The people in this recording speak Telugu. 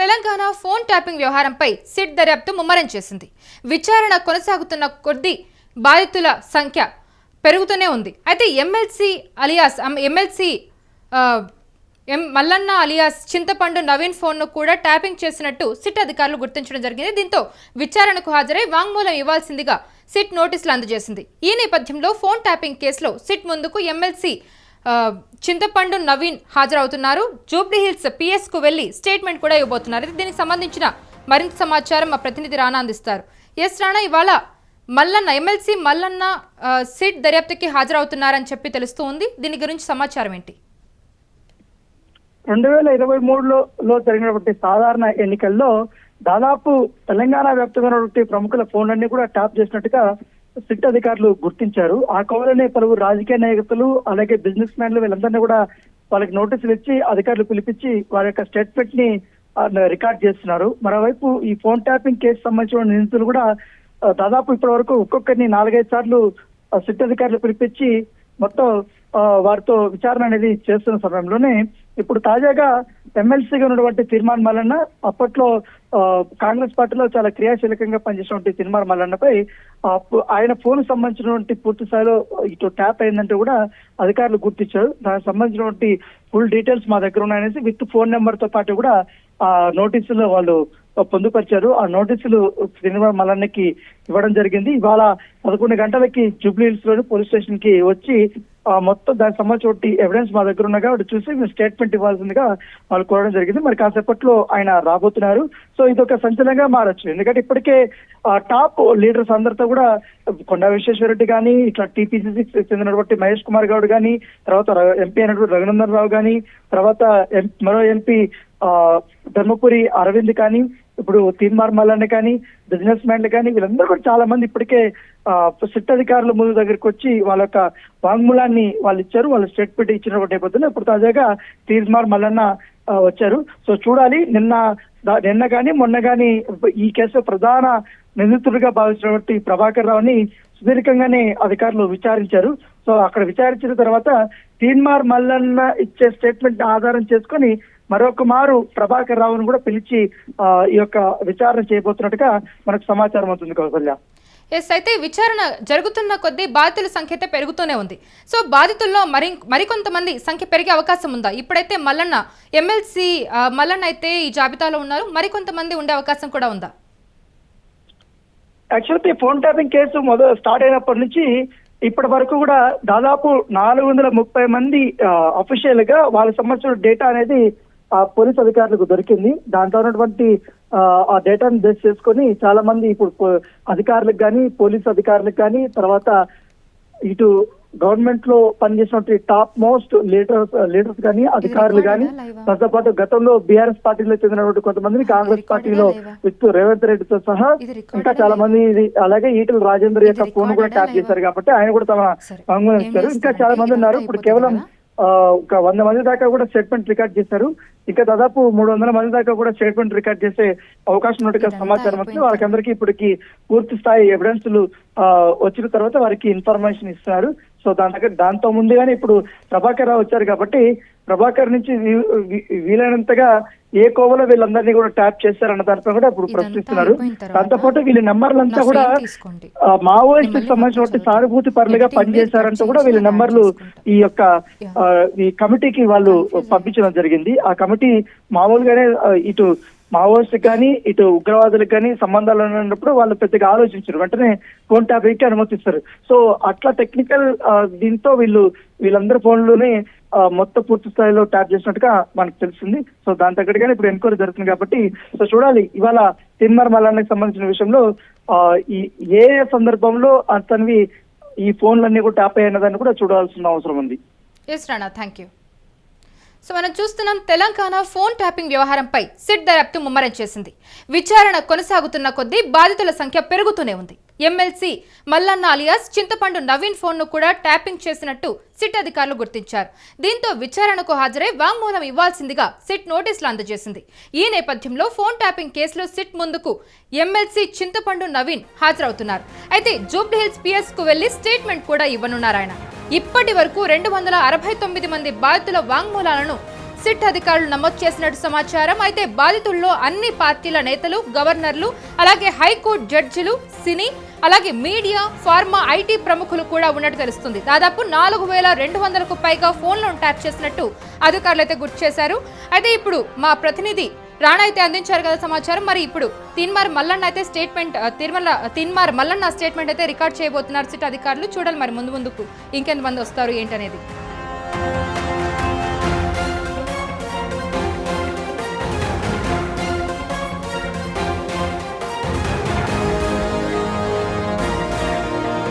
తెలంగాణ ఫోన్ ట్యాపింగ్ వ్యవహారంపై సిట్ దర్యాప్తు ముమ్మరం చేసింది. విచారణ కొనసాగుతున్న కొద్దీ బాధితుల సంఖ్య పెరుగుతూనే ఉంది. అయితే ఎమ్మెల్సీ మల్లన్న అలియాస్ చింతపండు నవీన్ ఫోన్ను కూడా ట్యాపింగ్ చేసినట్టు సిట్ అధికారులు గుర్తించడం జరిగింది. దీంతో విచారణకు హాజరై వాంగ్మూలం ఇవ్వాల్సిందిగా సిట్ నోటీసులు అందజేసింది. ఈ నేపథ్యంలో ఫోన్ ట్యాపింగ్ కేసులో సిట్ ముందుకు ఎమ్మెల్సీ చింతపండు నవీన్ హాజరవుతున్నారు. జూబ్లీహిల్స్ పిఎస్ కు వెళ్లి స్టేట్మెంట్ కూడా ఇవ్వబోతున్నారు. దీనికి సంబంధించిన మరింత సమాచారం మా ప్రతినిధి రాణా అందిస్తారు. ఎస్ రాణా, ఇవాళ ఎమ్మెల్సీ మల్లన్న సిట్ దర్యాప్తుకి హాజరవుతున్నారని చెప్పి తెలుస్తూ ఉంది. దీని గురించి సమాచారం ఏంటి? 2023లో జరిగినటువంటి సాధారణ ఎన్నికల్లో దాదాపు తెలంగాణ వ్యాప్తంగా ప్రముఖుల ఫోన్లన్నీ కూడా ట్యాప్ చేసినట్టుగా సిట్ అధికారులు గుర్తించారు. ఆ కోవలోనే పలువురు రాజకీయ నాయకులు అలాగే బిజినెస్ మ్యాన్లు వీళ్ళందరినీ కూడా వాళ్ళకి నోటీసులు ఇచ్చి అధికారులు పిలిపించి వారి యొక్క స్టేట్మెంట్ ని రికార్డ్ చేస్తున్నారు. మరోవైపు ఈ ఫోన్ ట్యాపింగ్ కేసు సంబంధించిన నిందితులు కూడా దాదాపు ఇప్పటి వరకు ఒక్కొక్కరిని 4-5 సార్లు సిట్ అధికారులు పిలిపించి మొత్తం వారితో విచారణ అనేది చేస్తున్న సమయంలోనే ఇప్పుడు తాజాగా ఎమ్మెల్సీగా ఉన్నటువంటి తీర్మాన్ మల్లన్న, అప్పట్లో కాంగ్రెస్ పార్టీలో చాలా క్రియాశీలకంగా పనిచేసినటువంటి తీర్మాన్ మల్లన్నపై ఆయన ఫోన్ సంబంధించినటువంటి పూర్తి స్థాయిలో ఇటు ట్యాప్ అయిందంటే కూడా అధికారులు గుర్తించారు. దానికి సంబంధించినటువంటి ఫుల్ డీటెయిల్స్ మా దగ్గర ఉన్నాయనేసి విత్ ఫోన్ నెంబర్ తో పాటు కూడా ఆ నోటీసులు వాళ్ళు పొందుపరిచారు. ఆ నోటీసులు తీర్మాన్ మల్లన్నకి ఇవ్వడం జరిగింది. ఇవాళ 11 గంటలకి జూబ్లీహిల్స్ లోని పోలీస్ స్టేషన్ కి వచ్చి మొత్తం దానికి సంబంధించి ఎవిడెన్స్ మా దగ్గర ఉన్నాయి కాబట్టి చూసి స్టేట్మెంట్ ఇవ్వాల్సిందిగా వాళ్ళు కోరడం జరిగింది. మరి కాసేపట్లో ఆయన రాబోతున్నారు. సో ఇది ఒక సంచలనంగా మారచ్చు. ఎందుకంటే ఇప్పటికే టాప్ లీడర్స్ అందరితో కూడా కొండా విశ్వేశ్వరరెడ్డి కానీ, ఇట్లా టీపీసీసీ చెందినటువంటి మహేష్ కుమార్ గౌడ్ కానీ, తర్వాత ఎంపీ అయినటువంటి రఘునందన్ రావు కానీ, తర్వాత మరో ఎంపీ ధర్మపురి అరవింద్ కానీ, ఇప్పుడు తీర్మాన్ మల్లన్న కానీ, బిజినెస్ మ్యాన్లు కానీ వీళ్ళందరూ కూడా చాలా మంది ఇప్పటికే సిట్ అధికారుల ముందు దగ్గరికి వచ్చి వాళ్ళ యొక్క వాంగ్మూలాన్ని వాళ్ళు ఇచ్చారు. వాళ్ళు స్టేట్మెంట్ ఇచ్చినటువంటి నేపథ్యంలో ఇప్పుడు తాజాగా తీర్మాన్ మల్లన్న వచ్చారు. సో చూడాలి, నిన్న కానీ మొన్న కానీ ఈ కేసులో ప్రధాన నిందితుడిగా భావించినటువంటి ప్రభాకర్ రావుని సుదీర్ఘంగానే అధికారులు విచారించారు. సో అక్కడ విచారించిన తర్వాత తీర్మాన్ మల్లన్న ఇచ్చే స్టేట్మెంట్ ఆధారం చేసుకొని మరొక మారు ప్రభాకర్ రావును కూడా పిలిచి ఈ యొక్క విచారణ చేయబోతున్నట్టుగా మనకు సమాచారం అవుతుంది. కౌసల్య, ఎస్, అయితే విచారణ జరుగుతున్న కొద్దీ బాధితుల సంఖ్య అయితే పెరుగుతూనే ఉంది. సో బాధితుల్లో మరికొంతమంది సంఖ్య పెరిగే అవకాశం ఉందా? ఇప్పుడైతే ఎమ్మెల్సీ మల్లన్న అయితే ఈ జాబితాలో ఉన్నారు, మరికొంతమంది ఉండే అవకాశం కూడా ఉందా? Actually phone tapping case start అయినప్పటి నుంచి ఇప్పటి వరకు కూడా దాదాపు 430 మంది అఫీషియల్ గా వాళ్ళకి సంబంధించిన డేటా అనేది పోలీస్ అధికారులకు దొరికింది. దాంట్లో ఉన్నటువంటి ఆ డేటాను బేస్ చేసుకొని చాలా మంది ఇప్పుడు అధికారులకు కానీ, పోలీస్ అధికారులకు కానీ, తర్వాత ఇటు గవర్నమెంట్ లో పనిచేసినటువంటి టాప్ మోస్ట్ లీడర్స్ కానీ, అధికారులు కానీ, దాంతో పాటు గతంలో బీఆర్ఎస్ పార్టీలో చెందినటువంటి కొంతమందిని కాంగ్రెస్ పార్టీలో విత్ రేవంత్ రెడ్డితో సహా ఇంకా చాలా మంది, అలాగే ఈటల రాజేందర్ యొక్క ఫోన్ కూడా ట్యాప్ చేశారు కాబట్టి ఆయన కూడా తమ వాంగ్మూలం ఇచ్చారు. ఇంకా చాలా మంది ఉన్నారు. ఇప్పుడు కేవలం ఒక 100 మంది దాకా కూడా స్టేట్మెంట్ రికార్డ్ చేశారు. ఇంకా దాదాపు 300 మంది దాకా కూడా స్టేట్మెంట్ రికార్డ్ చేసే అవకాశం ఉన్నట్టుగా సమాచారం వస్తుంది. వాళ్ళకందరికీ ఇప్పటికి పూర్తి స్థాయి ఎవిడెన్స్లు వచ్చిన తర్వాత వారికి ఇన్ఫర్మేషన్ ఇస్తున్నారు. సో దాంతో ముందుగానే ఇప్పుడు ప్రభాకర్ రావు వచ్చారు కాబట్టి ప్రభాకర్ నుంచి వీలైనంతగా ఏ కోవలో వీళ్ళందరినీ కూడా ట్యాప్ చేశారన్న దానిపై కూడా ఇప్పుడు ప్రశ్నిస్తున్నారు. దాంతోపాటు వీళ్ళ నెంబర్లంతా కూడా మావోయిస్ట్ సంబంధించిన సానుభూతి పరులుగా పనిచేశారంటూ కూడా వీళ్ళ నెంబర్లు ఈ యొక్క ఈ కమిటీకి వాళ్ళు పంపించడం జరిగింది. ఆ కమిటీ మామూలుగానే ఇటు మావోయిస్ట్ కానీ, ఇటు ఉగ్రవాదులకు కానీ సంబంధాలు ఉన్నప్పుడు వాళ్ళు పెద్దగా ఆలోచించారు, వెంటనే ఫోన్ ట్యాపింగ్ కి అనుమతిస్తారు. సో అట్లా టెక్నికల్ దీంతో వీళ్ళందరి ఫోన్లోనే మొత్తం పూర్తి స్థాయిలో ట్యాప్ చేసినట్టుగా మనకు తెలిసింది. సో దాని తగ్గట్టుగానే ఇప్పుడు ఎన్క్వైరీ జరుగుతుంది కాబట్టి సో చూడాలి ఇవాళ తీర్మాన్ మల్లన్నకి సంబంధించిన విషయంలో ఏ సందర్భంలో అతనివి ఈ ఫోన్లన్నీ కూడా ట్యాప్ అయ్యన్నదాన్ని కూడా చూడాల్సిన అవసరం ఉంది. Yes Rana, thank you. So మనం చూస్తున్నాం, తెలంగాణ ఫోన్ ట్యాపింగ్ వ్యవహారంపై సిట్ దర్యాప్తు ముమ్మరం చేసింది. విచారణ కొనసాగుతున్న కొద్దీ బాధితుల సంఖ్య పెరుగుతూనే ఉంది. ఎమ్మెల్సీ మల్లన్న అలియాస్ చింతపండు నవీన్ ఫోన్ను కూడా ట్యాపింగ్ చేసినట్టు సిట్ అధికారులు గుర్తించారు. దీంతో విచారణకు హాజరై వాంగ్మూలం ఇవ్వాల్సిందిగా సిట్ నోటీసులు అందజేసింది. ఈ నేపథ్యంలో ఫోన్ ట్యాపింగ్ కేసులో సిట్ ముందుకు ఎమ్మెల్సీ చింతపండు నవీన్ హాజరవుతున్నారు. అయితే జూబ్లీహిల్స్ పిఎస్ కు వెళ్లి స్టేట్మెంట్ కూడా ఇవ్వనున్నారు ఆయన. ఇప్పటి వరకు 269 మంది బాధితుల వాంగ్మూలాలను సిట్ అధికారులు నమోదు చేసినట్టు సమాచారం. అయితే బాధితుల్లో అన్ని పార్టీల నేతలు, గవర్నర్లు, అలాగే హైకోర్టు జడ్జిలు, సినీ, అలాగే మీడియా, ఫార్మా, ఐటీ ప్రముఖులు కూడా ఉన్నట్టు తెలుస్తుంది. దాదాపు 4200కు పైగా ఫోన్లను ట్యాప్ చేసినట్టు అధికారులు అయితే గుర్తు చేశారు. అయితే ఇప్పుడు మా ప్రతినిధి రాణా అయితే అందించారు కదా సమాచారం. మరి ఇప్పుడు తీన్మార్ మల్లన్న అయితే తీన్మార్ మల్లన్న స్టేట్మెంట్ అయితే రికార్డ్ చేయబోతున్నారు సిట్ అధికారులు. చూడాలి మరి ముందుకు ఇంకెంతమంది వస్తారు ఏంటనేది.